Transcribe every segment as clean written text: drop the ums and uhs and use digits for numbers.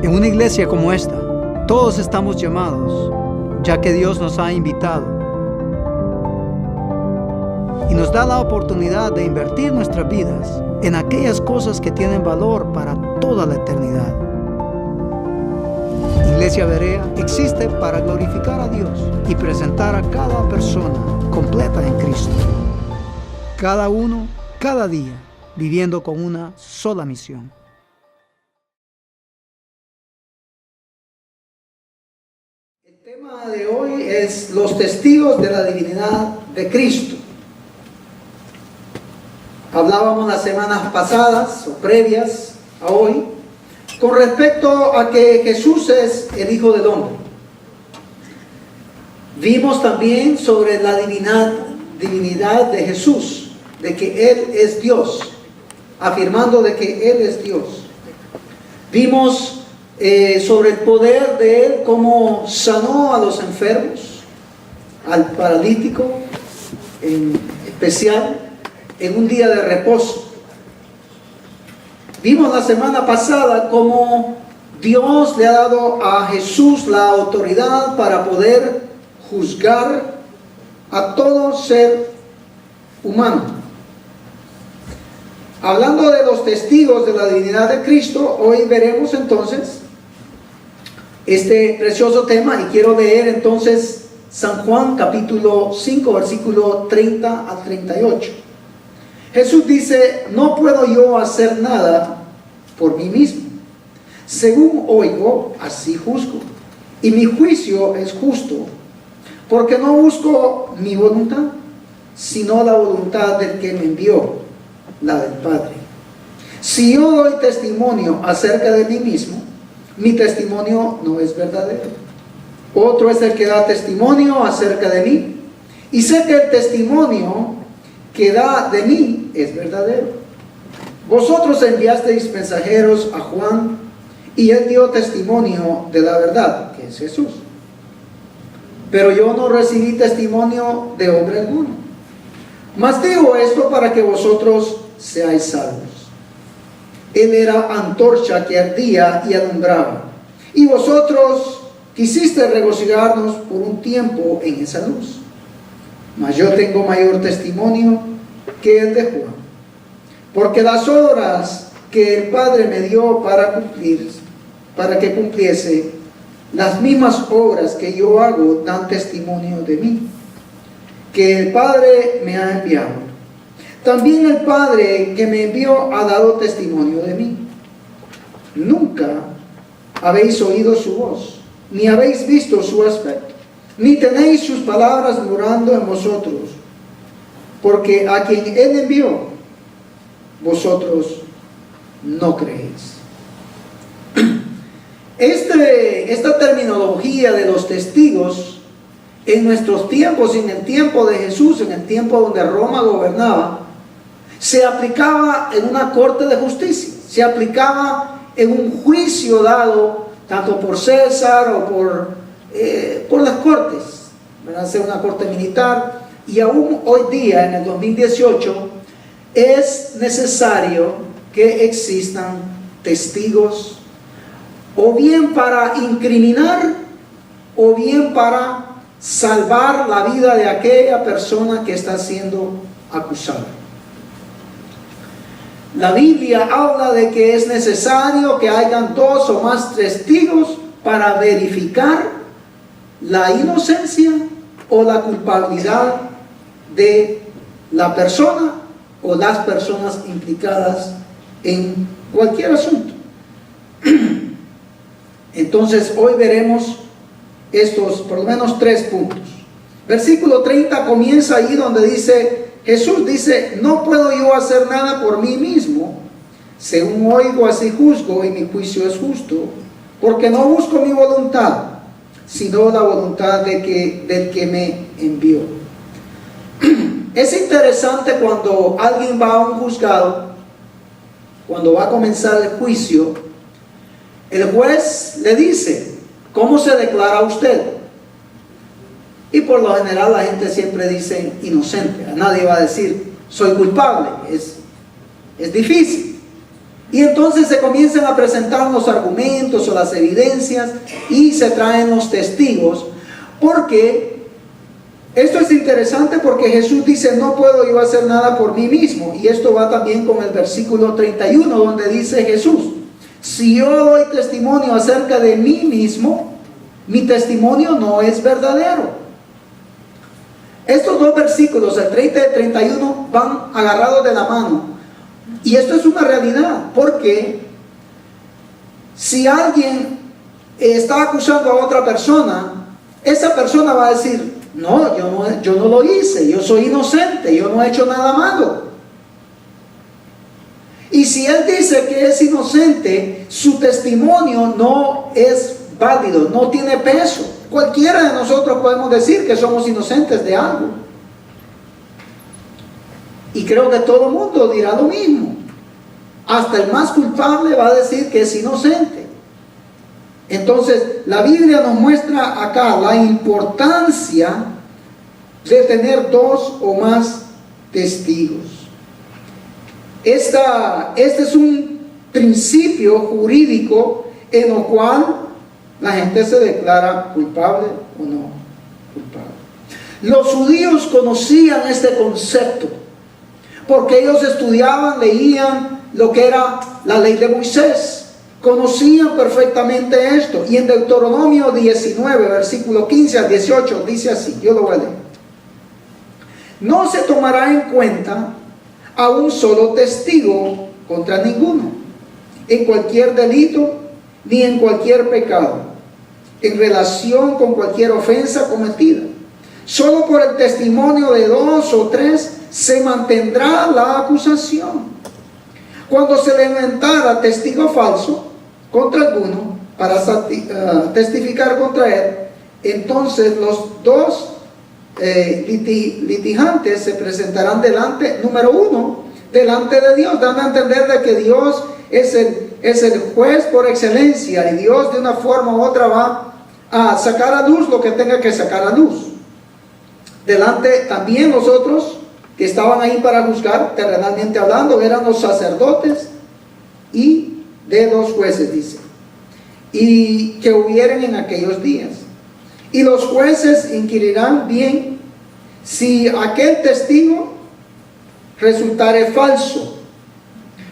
En una iglesia como esta, todos estamos llamados, ya que Dios nos ha invitado y nos da la oportunidad de invertir nuestras vidas en aquellas cosas que tienen valor para toda la eternidad. Iglesia Berea existe para glorificar a Dios y presentar a cada persona completa en Cristo. Cada uno, cada día, viviendo con una sola misión. El tema de hoy es los testigos de la divinidad de Cristo. Hablábamos las semanas pasadas o previas a hoy con respecto a que Jesús es el Hijo del Hombre. Vimos también sobre la divinidad de Jesús, de que Él es Dios, afirmando de que Él es Dios. Vimos sobre el poder de Él, cómo sanó a los enfermos, al paralítico en especial, en un día de reposo. Vimos la semana pasada cómo Dios le ha dado a Jesús la autoridad para poder juzgar a todo ser humano. Hablando de los testigos de la divinidad de Cristo, hoy veremos entonces este precioso tema y quiero leer entonces San Juan capítulo 5 versículo 30 al 38. Jesús dice: no puedo yo hacer nada por mí mismo. Según oigo, así juzgo. Y mi juicio es justo, porque no busco mi voluntad, sino la voluntad del que me envió, la del Padre. Si yo doy testimonio acerca de mí mismo, mi testimonio no es verdadero. Otro es el que da testimonio acerca de mí, y sé que el testimonio que da de mí es verdadero. Vosotros enviasteis mensajeros a Juan, y él dio testimonio de la verdad, que es Jesús. Pero yo no recibí testimonio de hombre alguno. Mas digo esto para que vosotros seáis salvos. Él era antorcha que ardía y alumbraba, y vosotros quisisteis regocijarnos por un tiempo en esa luz. Mas yo tengo mayor testimonio que el de Juan, porque las obras que el Padre me dio para que cumpliese, las mismas obras que yo hago dan testimonio de mí, que el Padre me ha enviado. También el Padre que me envió ha dado testimonio de mí. Nunca habéis oído su voz, ni habéis visto su aspecto, ni tenéis sus palabras morando en vosotros, porque a quien Él envió, vosotros no creéis. Esta terminología de los testigos en nuestros tiempos, en el tiempo de Jesús, en el tiempo donde Roma gobernaba, se aplicaba en una corte de justicia, se aplicaba en un juicio dado tanto por César o por las cortes, ¿verdad? Sea una corte militar. Y aún hoy día, en el 2018, es necesario que existan testigos, o bien para incriminar, o bien para salvar la vida de aquella persona que está siendo acusada. La Biblia habla de que es necesario que hayan 2 o más testigos para verificar la inocencia o la culpabilidad de la persona o las personas implicadas en cualquier asunto. Entonces hoy veremos estos por lo menos 3 puntos. Versículo 30 comienza ahí donde dice, Jesús dice: no puedo yo hacer nada por mí mismo. Según oigo, así juzgo, y mi juicio es justo, porque no busco mi voluntad, sino la voluntad del que me envió. Es interesante cuando alguien va a un juzgado, cuando va a comenzar el juicio, el juez le dice: ¿cómo se declara usted? Y por lo general la gente siempre dice inocente. A nadie va a decir soy culpable. Es difícil. Y entonces se comienzan a presentar los argumentos o las evidencias y se traen los testigos. Porque esto es interesante, porque Jesús dice: no puedo yo hacer nada por mí mismo. Y esto va también con el versículo 31, donde dice Jesús: si yo doy testimonio acerca de mí mismo, mi testimonio no es verdadero. Estos dos versículos, el 30 y el 31, van agarrados de la mano. Y esto es una realidad, porque si alguien está acusando a otra persona, esa persona va a decir: no, yo no lo hice, yo soy inocente, yo no he hecho nada malo. Y si él dice que es inocente, su testimonio no es válido, no tiene peso. Cualquiera de nosotros podemos decir que somos inocentes de algo. Y creo que todo el mundo dirá lo mismo. Hasta el más culpable va a decir que es inocente. Entonces, la Biblia nos muestra acá la importancia de tener dos o más testigos. Este es un principio jurídico en el cual la gente se declara culpable o no culpable. Los judíos conocían este concepto, porque ellos estudiaban, leían lo que era la ley de Moisés. Conocían perfectamente esto. Y en Deuteronomio 19, versículo 15 al 18, dice así, yo lo voy a leer: no se tomará en cuenta a un solo testigo contra ninguno, en cualquier delito ni en cualquier pecado, en relación con cualquier ofensa cometida. Solo por el testimonio de 2 o 3 se mantendrá la acusación. Cuando se levantara testigo falso contra alguno para testificar contra él, entonces los dos litigantes se presentarán delante, número 1, delante de Dios, dando a entender de que Dios es el juez por excelencia, y Dios de una forma u otra va a sacar a luz lo que tenga que sacar a luz. Delante también los otros que estaban ahí para juzgar, terrenalmente hablando, eran los sacerdotes y de los jueces, dice, y que hubieran en aquellos días. Y los jueces inquirirán bien si aquel testigo resultare falso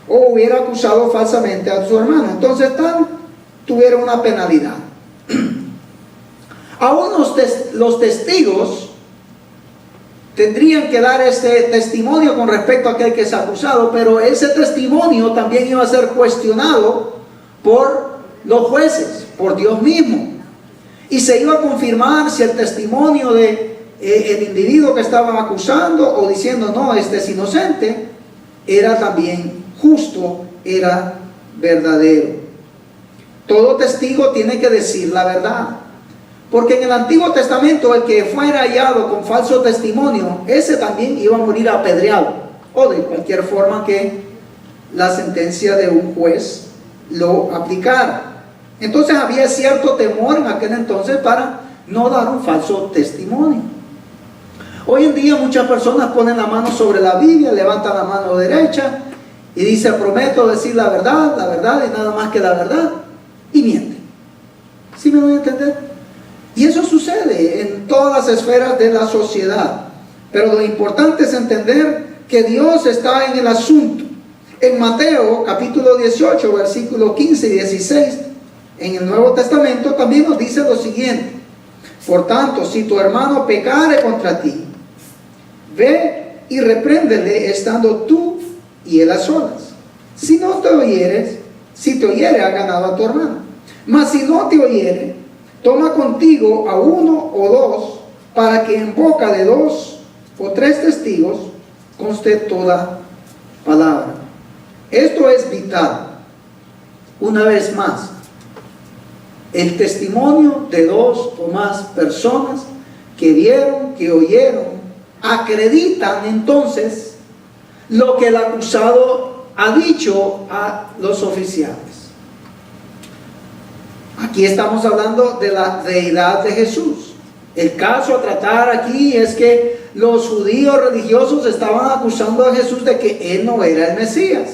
o hubiera acusado falsamente a su hermano. Entonces tuvieron una penalidad. Aún los testigos tendrían que dar este testimonio con respecto a aquel que es acusado, pero ese testimonio también iba a ser cuestionado por los jueces, por Dios mismo. Y se iba a confirmar si el testimonio de el individuo que estaban acusando o diciendo no, este es inocente, era también justo, era verdadero. Todo testigo tiene que decir la verdad. Porque en el Antiguo Testamento el que fuera hallado con falso testimonio, ese también iba a morir apedreado, o de cualquier forma que la sentencia de un juez lo aplicara. Entonces había cierto temor en aquel entonces para no dar un falso testimonio. Hoy en día muchas personas ponen la mano sobre la Biblia, levantan la mano derecha y dicen: prometo decir la verdad y nada más que la verdad, y mienten. ¿Sí me voy a entender? Y eso sucede en todas las esferas de la sociedad. Pero lo importante es entender que Dios está en el asunto. En Mateo capítulo 18, versículos 15 y 16, en el Nuevo Testamento también nos dice lo siguiente: por tanto, si tu hermano pecare contra ti, ve y repréndele estando tú y él a solas. Si te oyere, ha ganado a tu hermano. Mas si no te oyere, toma contigo a 1 o 2, para que en boca de 2 o 3 testigos conste toda palabra. Esto es vital. Una vez más, el testimonio de 2 o más personas que vieron, que oyeron, acreditan entonces lo que el acusado ha dicho a los oficiales. Aquí estamos hablando de la deidad de Jesús. El caso a tratar aquí es que los judíos religiosos estaban acusando a Jesús de que él no era el Mesías.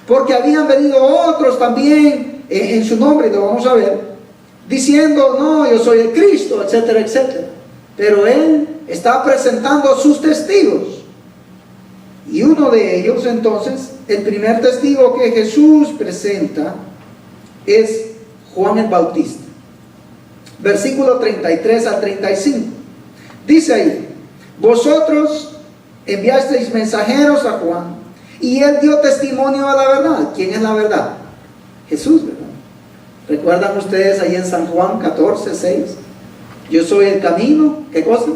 porque habían venido otros también en su nombre, y lo vamos a ver, diciendo, no, yo soy el Cristo, etcétera, etcétera. Pero él está presentando a sus testigos. Y uno de ellos, entonces, el primer testigo que Jesús presenta es Juan el Bautista. Versículo 33 al 35. Dice ahí, vosotros enviasteis mensajeros a Juan, y él dio testimonio a la verdad. ¿Quién es la verdad? Jesús, ¿verdad? ¿Recuerdan ustedes ahí en San Juan 14, 6? Yo soy el camino, ¿qué cosa?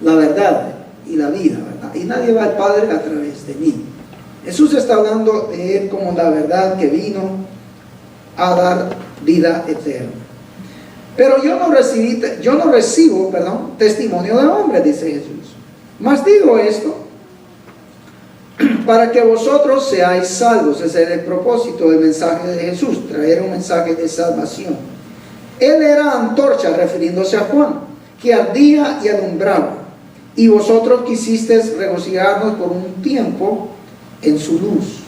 La verdad y la vida, ¿verdad? Y nadie va al Padre a través de mí. Jesús está hablando de él como la verdad que vino a dar vida eterna. Pero yo no recibo testimonio de hombre, dice Jesús. Mas digo esto para que vosotros seáis salvos. Ese era el propósito del mensaje de Jesús, traer un mensaje de salvación. Él era antorcha, refiriéndose a Juan, que ardía y alumbraba, y vosotros quisisteis regocijarnos por un tiempo en su luz.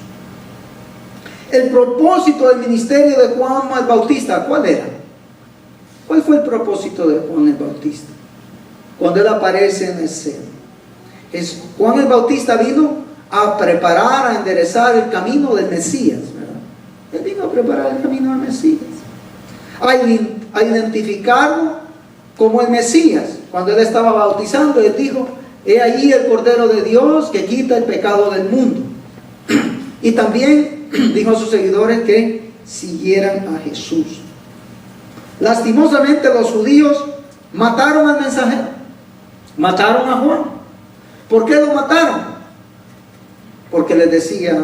El propósito del ministerio de Juan el Bautista, ¿cuál era? ¿Cuál fue el propósito de Juan el Bautista? Cuando él aparece en escena, Juan el Bautista vino a preparar, a enderezar el camino del Mesías, ¿verdad? Él vino a preparar el camino del Mesías, a identificarlo como el Mesías. Cuando él estaba bautizando, él dijo, he ahí el Cordero de Dios que quita el pecado del mundo. Y también dijo a sus seguidores que siguieran a Jesús. Lastimosamente los judíos mataron al mensajero, mataron a Juan. ¿Por qué lo mataron? Porque les decía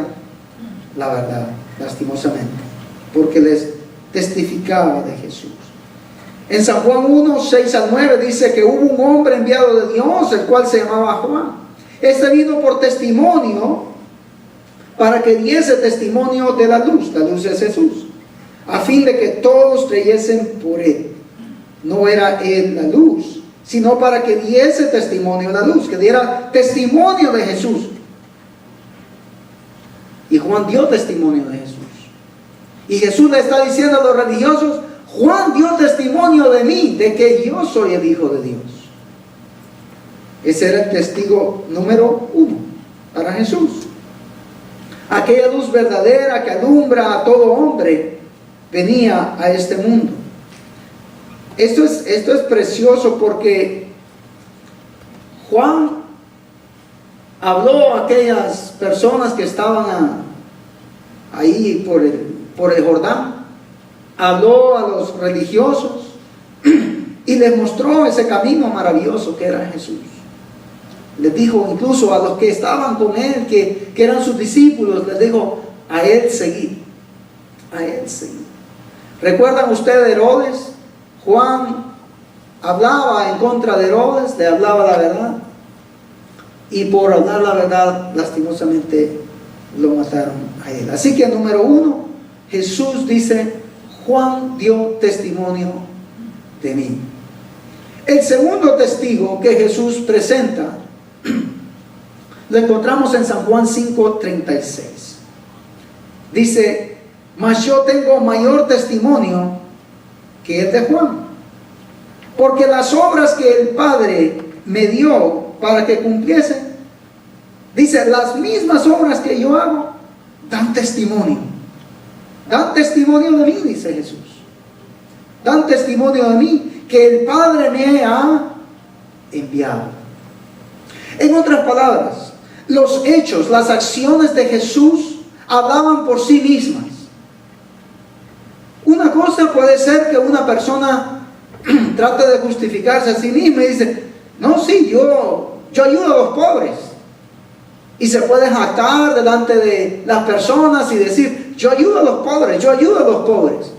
la verdad, lastimosamente, porque les testificaba de Jesús. En San Juan 1, 6 al 9 dice que hubo un hombre enviado de Dios, el cual se llamaba Juan. Este vino por testimonio, para que diese testimonio de la luz es Jesús, a fin de que todos creyesen por él. No era él la luz, sino para que diese testimonio de la luz, que diera testimonio de Jesús. Y Juan dio testimonio de Jesús. Y Jesús le está diciendo a los religiosos, Juan dio testimonio de mí, de que yo soy el Hijo de Dios. Ese era el testigo número 1 para Jesús. Aquella luz verdadera que alumbra a todo hombre venía a este mundo. Esto es precioso porque Juan habló a aquellas personas que estaban ahí por el Jordán. Habló a los religiosos y les mostró ese camino maravilloso que era Jesús. Les dijo incluso a los que estaban con él, que eran sus discípulos, les dijo, a él seguid, a él seguid. ¿Recuerdan ustedes Herodes? Juan hablaba en contra de Herodes, le hablaba la verdad, y por hablar la verdad, lastimosamente lo mataron a él. Así que número 1, Jesús dice, Juan dio testimonio de mí. El segundo testigo que Jesús presenta lo encontramos en San Juan 5:36. Dice, mas yo tengo mayor testimonio que el de Juan, porque las obras que el Padre me dio para que cumpliese, dice, las mismas obras que yo hago dan testimonio de mí, dice Jesús. Dan testimonio de mí, que el Padre me ha enviado. En otras palabras, los hechos, las acciones de Jesús hablaban por sí mismas. Una cosa puede ser que una persona trate de justificarse a sí misma y dice, no, sí, yo ayudo a los pobres. Y se puede jactar delante de las personas y decir, yo ayudo a los pobres, yo ayudo a los pobres.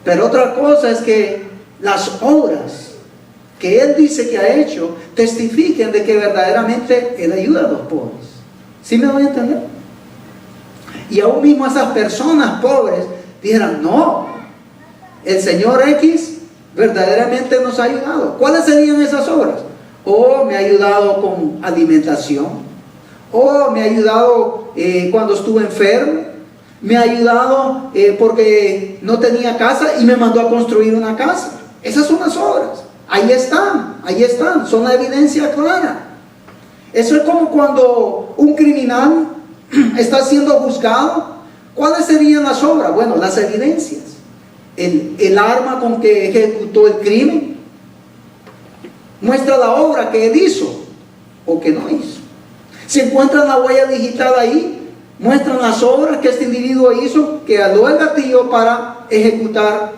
Pero otra cosa es que las obras que él dice que ha hecho testifiquen de que verdaderamente él ayuda a los pobres. ¿Sí me voy a entender? Y aún mismo esas personas pobres dijeran, no, el Señor X verdaderamente nos ha ayudado. ¿Cuáles serían esas obras? Me ha ayudado con alimentación, me ha ayudado cuando estuve enfermo, me ha ayudado porque no tenía casa y me mandó a construir una casa. Esas son las obras. Ahí están, son la evidencia clara. Eso es como cuando un criminal está siendo juzgado. ¿Cuáles serían las obras? Bueno, las evidencias. El arma con que ejecutó el crimen muestra la obra que él hizo o que no hizo. Si encuentran la huella digital ahí, muestran las obras que este individuo hizo, que aló el gatillo para ejecutar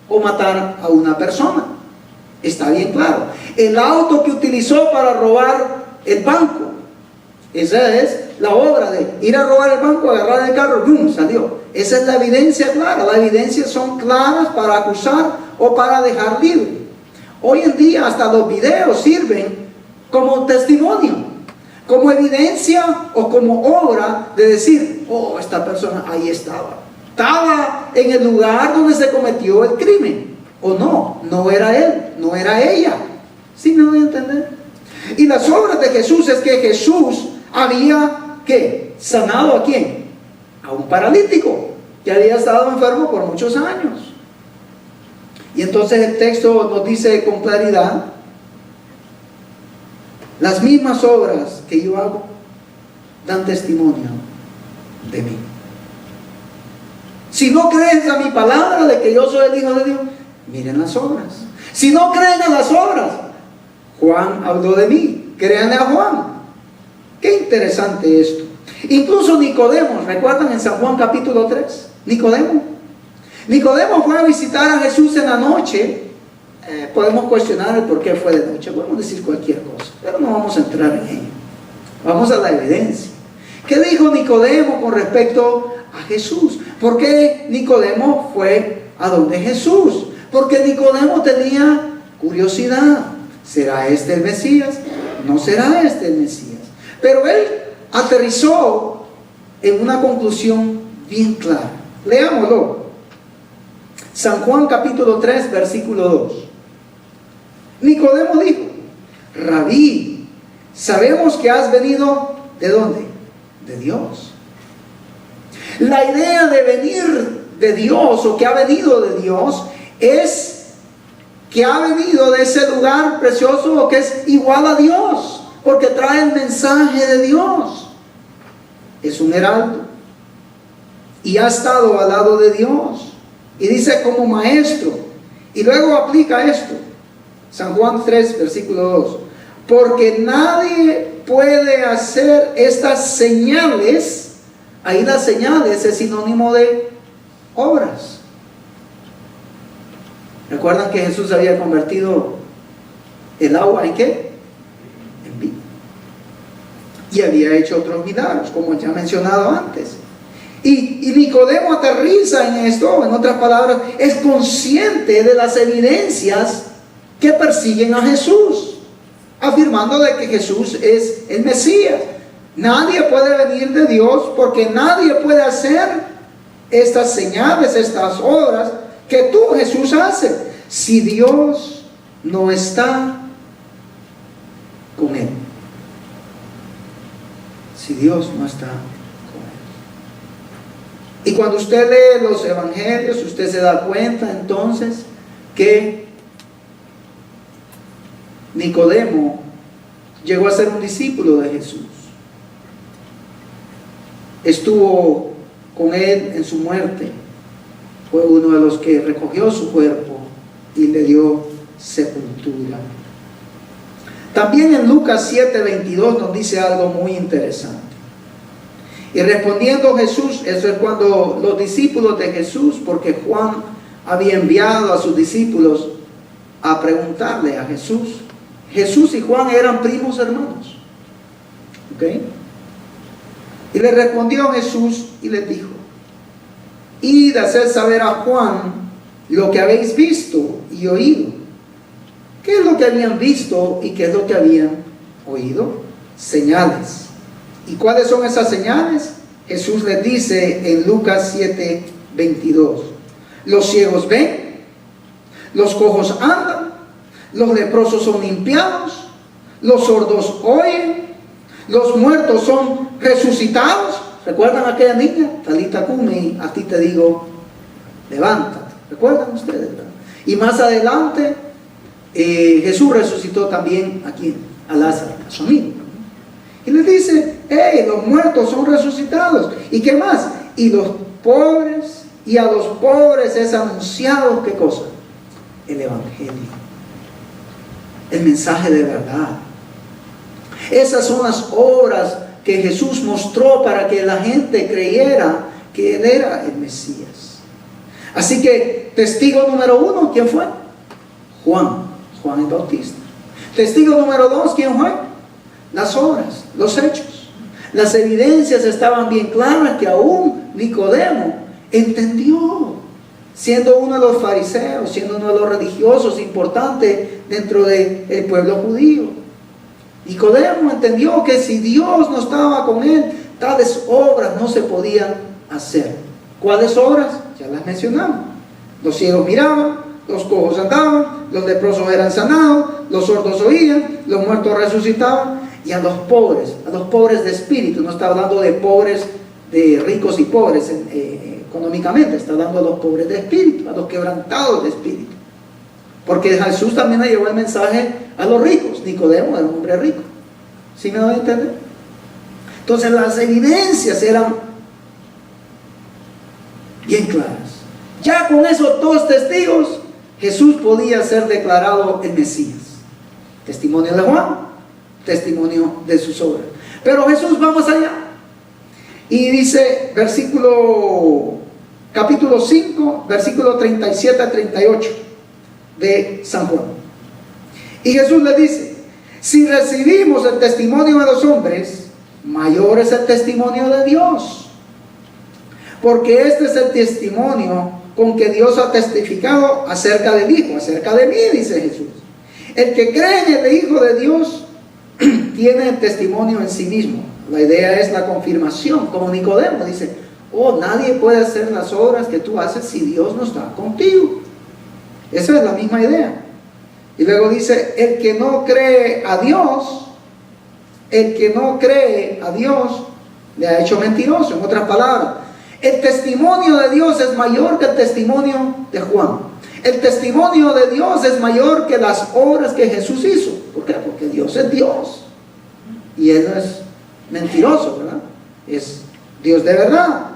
o matar a una persona. Está bien claro. El auto que utilizó para robar el banco, esa es la obra de ir a robar el banco, agarrar el carro, ¡bum!, salió. Esa es la evidencia clara. Las evidencias son claras para acusar o para dejar libre. Hoy en día hasta los videos sirven como testimonio, como evidencia o como obra de decir, oh, esta persona ahí estaba en el lugar donde se cometió el crimen. O no era él, no era ella. ¿Sí me voy a entender? Y las obras de Jesús es que Jesús había, ¿qué? ¿Sanado a quién? A un paralítico que había estado enfermo por muchos años. Y entonces el texto nos dice con claridad, las mismas obras que yo hago dan testimonio de mí. Si no crees a mi palabra de que yo soy el Hijo de Dios, miren las obras. Si no creen a las obras, Juan habló de mí, créanle a Juan. Qué interesante esto. Incluso Nicodemo, ¿recuerdan en San Juan capítulo 3? Nicodemo fue a visitar a Jesús en la noche. Podemos cuestionar el por qué fue de noche, podemos decir cualquier cosa, pero no vamos a entrar en ello. Vamos a la evidencia. ¿Qué dijo Nicodemo con respecto a Jesús? ¿Por qué Nicodemo fue a donde Jesús? Porque Nicodemo tenía curiosidad. ¿Será este el Mesías? ¿No será este el Mesías? Pero él aterrizó en una conclusión bien clara. Leámoslo. San Juan capítulo 3, versículo 2. Nicodemo dijo, Rabí, sabemos que has venido, ¿de dónde? De Dios. La idea de venir de Dios o que ha venido de Dios es que ha venido de ese lugar precioso o que es igual a Dios, porque trae el mensaje de Dios. Es un heraldo y ha estado al lado de Dios y dice como maestro, y luego aplica esto. San Juan 3, versículo 2. Porque nadie puede hacer estas señales. Ahí las señales es sinónimo de obras. ¿Recuerdan que Jesús había convertido el agua en qué? En vino. Y había hecho otros milagros, como ya he mencionado antes. Y Nicodemo aterriza en esto, en otras palabras, es consciente de las evidencias que persiguen a Jesús, afirmando de que Jesús es el Mesías. Nadie puede venir de Dios porque nadie puede hacer estas señales, estas obras que tú, Jesús, haces, si Dios no está con él. Si Dios no está con él. Y cuando usted lee los evangelios, usted se da cuenta entonces que Nicodemo llegó a ser un discípulo de Jesús. Estuvo con él en su muerte. Fue uno de los que recogió su cuerpo y le dio sepultura. También en Lucas 7:22 nos dice algo muy interesante. Y respondiendo Jesús, eso es cuando los discípulos de Jesús, porque Juan había enviado a sus discípulos a preguntarle a Jesús. Jesús y Juan eran primos hermanos. ¿Ok? Y le respondió Jesús y les dijo, id a hacer saber a Juan lo que habéis visto y oído. ¿Qué es lo que habían visto y qué es lo que habían oído? Señales. ¿Y cuáles son esas señales? Jesús les dice en Lucas 7:22. Los ciegos ven, los cojos andan, los leprosos son limpiados, los sordos oyen, los muertos son resucitados. ¿Recuerdan a aquella niña? Talita Kumi, a ti te digo, levántate. ¿Recuerdan ustedes? ¿Verdad? Y más adelante, Jesús resucitó también a Lázaro, a su amigo. Y le dice, hey, los muertos son resucitados. ¿Y qué más? Y los pobres, y a los pobres es anunciado, ¿qué cosa? El Evangelio. El mensaje de verdad. Esas son las obras que Jesús mostró para que la gente creyera que Él era el Mesías. Así que, testigo número 1, ¿quién fue? Juan el Bautista. Testigo número 2, ¿quién fue? Las obras, los hechos. Las evidencias estaban bien claras que aún Nicodemo entendió, siendo uno de los fariseos, siendo uno de los religiosos importantes dentro del pueblo judío. Nicodemo entendió que si Dios no estaba con él, tales obras no se podían hacer. ¿Cuáles obras? Ya las mencionamos. Los ciegos miraban, los cojos andaban, los leprosos eran sanados, los sordos oían, los muertos resucitaban. Y a los pobres de espíritu, no está hablando de pobres, de ricos y pobres económicamente, está hablando a los pobres de espíritu, a los quebrantados de espíritu. Porque Jesús también le llevó el mensaje a los ricos. Nicodemo era un hombre rico. ¿Sí me doy a entender? Entonces las evidencias eran bien claras. Ya con esos dos testigos, Jesús podía ser declarado el Mesías. Testimonio de Juan, testimonio de sus obras. Pero Jesús va más allá. Y dice, capítulo 5, versículo 37 a 38 de San Juan. Y Jesús le dice, si recibimos el testimonio de los hombres, mayor es el testimonio de Dios. Porque este es el testimonio con que Dios ha testificado acerca del Hijo, acerca de mí, dice Jesús. El que cree en el Hijo de Dios tiene el testimonio en sí mismo. La idea es la confirmación, como Nicodemo dice, nadie puede hacer las obras que tú haces si Dios no está contigo. Esa es la misma idea. Y luego dice, el que no cree a Dios, le ha hecho mentiroso. En otras palabras, el testimonio de Dios es mayor que el testimonio de Juan. El testimonio de Dios es mayor que las obras que Jesús hizo. ¿Por qué? Porque Dios es Dios. Y Él no es mentiroso, ¿verdad? Es Dios de verdad.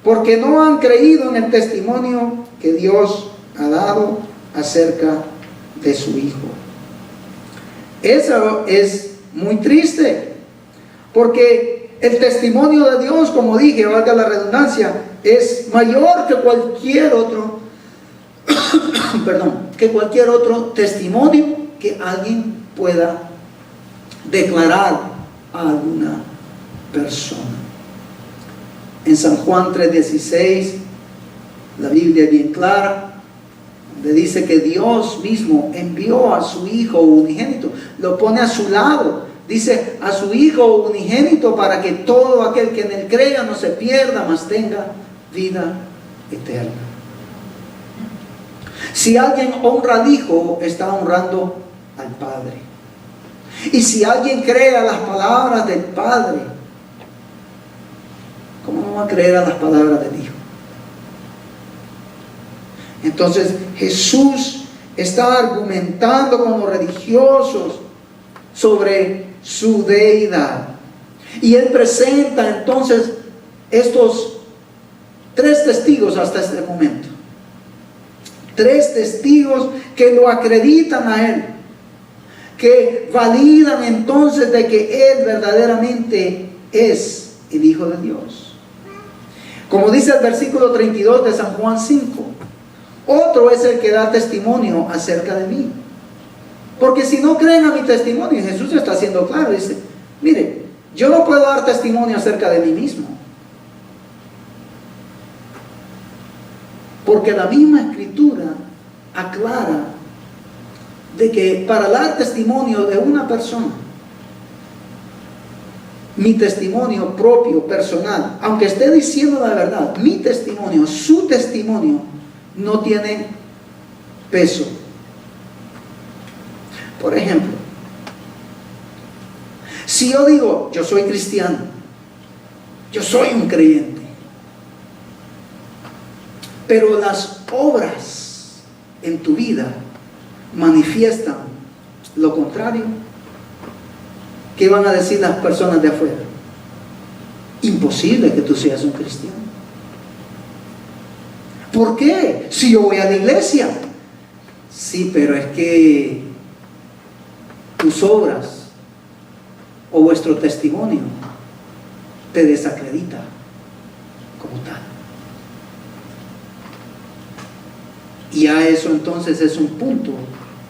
Porque no han creído en el testimonio que Dios ha dado acerca de su Hijo. Eso es muy triste. Porque el testimonio de Dios, como dije, valga la redundancia, es mayor que cualquier otro que cualquier otro testimonio que alguien pueda declarar a alguna persona. En San Juan 3:16, la Biblia es bien clara, donde dice que Dios mismo envió a su Hijo unigénito, lo pone a su lado, dice a su Hijo unigénito para que todo aquel que en Él crea no se pierda, mas tenga vida eterna. Si alguien honra al Hijo, está honrando al Padre. Y si alguien cree a las palabras del Padre, ¿cómo no va a creer a las palabras del Hijo? Entonces Jesús está argumentando con los religiosos sobre su deidad. Y Él presenta entonces estos 3 testigos hasta este momento. 3 testigos que lo acreditan a Él, que validan entonces de que Él verdaderamente es el Hijo de Dios. Como dice el versículo 32 de San Juan 5, otro es el que da testimonio acerca de mí. Porque si no creen a mi testimonio, Jesús está haciendo claro, dice, mire, yo no puedo dar testimonio acerca de mí mismo. Porque la misma Escritura aclara de que para dar testimonio de una persona, mi testimonio propio, personal, aunque esté diciendo la verdad, mi testimonio, su testimonio, no tiene peso. Por ejemplo, si yo digo, yo soy cristiano, Yo soy un creyente. Pero las obras en tu vida manifiestan lo contrario. ¿Qué van a decir las personas de afuera? Imposible que tú seas un cristiano. ¿Por qué? Si yo voy a la iglesia. Sí, pero es que tus obras o vuestro testimonio te desacredita como tal. Y a eso entonces es un punto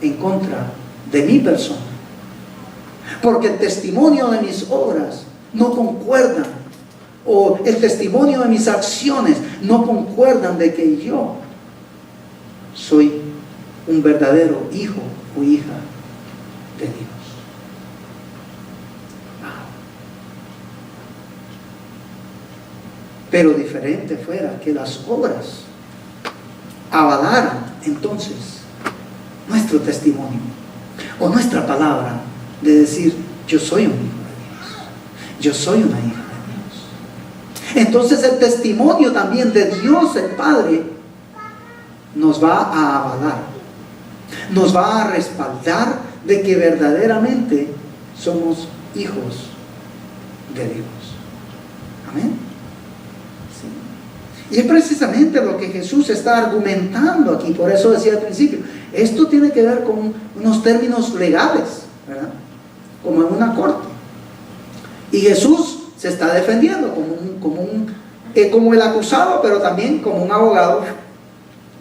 en contra de mi persona. Porque el testimonio de mis obras no concuerdan, o el testimonio de mis acciones no concuerdan de que yo soy un verdadero hijo o hija de Dios. Pero diferente fuera que las obras avalaran entonces nuestro testimonio o nuestra palabra de decir: yo soy un hijo de Dios, yo soy una hija de Dios. Entonces el testimonio también de Dios el Padre nos va a avalar, nos va a respaldar de que verdaderamente somos hijos de Dios. Amén. Y es precisamente lo que Jesús está argumentando aquí. Por eso decía al principio, esto tiene que ver con unos términos legales, ¿verdad? Como en una corte. Y Jesús se está defendiendo como el acusado, pero también como un abogado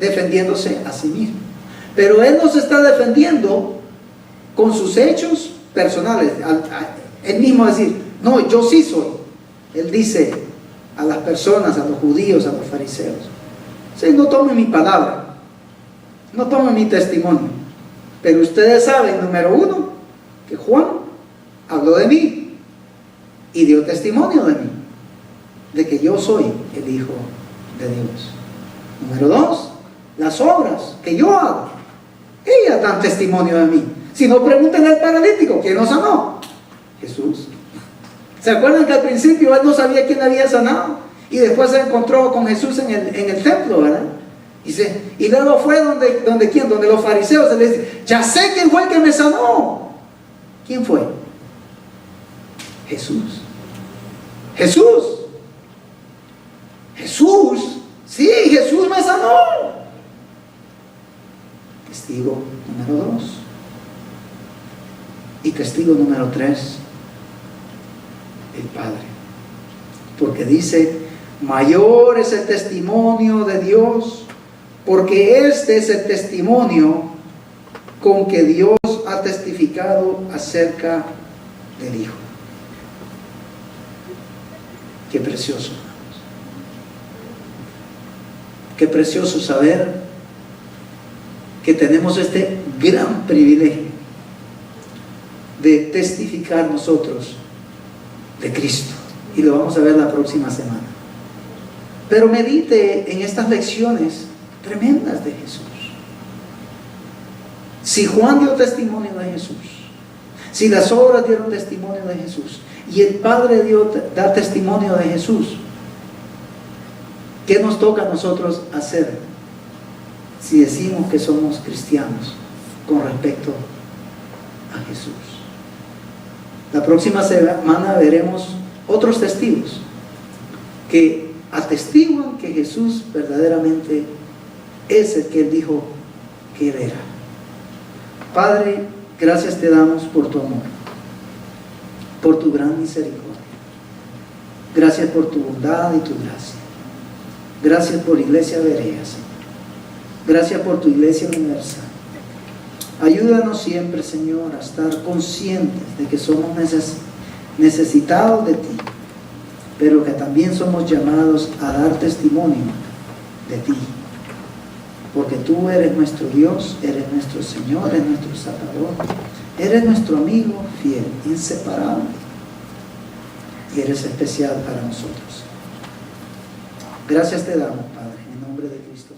defendiéndose a sí mismo. Pero Él no se está defendiendo con sus hechos personales. Él mismo decir: no, yo sí soy. Él dice a las personas, a los judíos, a los fariseos: sí, no tomen mi palabra, no tomen mi testimonio, pero ustedes saben, número uno, que Juan habló de mí y dio testimonio de mí, de que yo soy el Hijo de Dios. Número dos, las obras que yo hago, ellas dan testimonio de mí. Si no, pregúntenle al paralítico: ¿quién lo sanó? Jesús. ¿Se acuerdan que al principio él no sabía quién había sanado? Y después se encontró con Jesús en el templo, ¿verdad? Y luego fue donde los fariseos se les dice: ya sé quién fue el que me sanó. ¿Quién fue? Jesús. Jesús. Jesús. Sí, Jesús me sanó. Testigo número 2. Y testigo número 3, el Padre. Porque dice: mayor es el testimonio de Dios, porque este es el testimonio con que Dios ha testificado acerca del Hijo. Qué precioso, hermanos. Qué precioso saber que tenemos este gran privilegio de testificar nosotros de Cristo. Y lo vamos a ver la próxima semana. Pero medite en estas lecciones tremendas de Jesús. Si Juan dio testimonio de Jesús, si las obras dieron testimonio de Jesús, y el Padre da testimonio de Jesús, ¿qué nos toca a nosotros hacer si decimos que somos cristianos con respecto a Jesús? La próxima semana veremos otros testigos que atestiguan que Jesús verdaderamente es el que Él dijo que Él era. Padre, gracias te damos por tu amor, por tu gran misericordia. Gracias por tu bondad y tu gracia. Gracias por Iglesia Berea, Señor. Gracias por tu Iglesia Universal. Ayúdanos siempre, Señor, a estar conscientes de que somos necesitados de ti, pero que también somos llamados a dar testimonio de ti, porque tú eres nuestro Dios, eres nuestro Señor, eres nuestro Salvador, eres nuestro amigo fiel, inseparable, y eres especial para nosotros. Gracias te damos, Padre, en nombre de Cristo.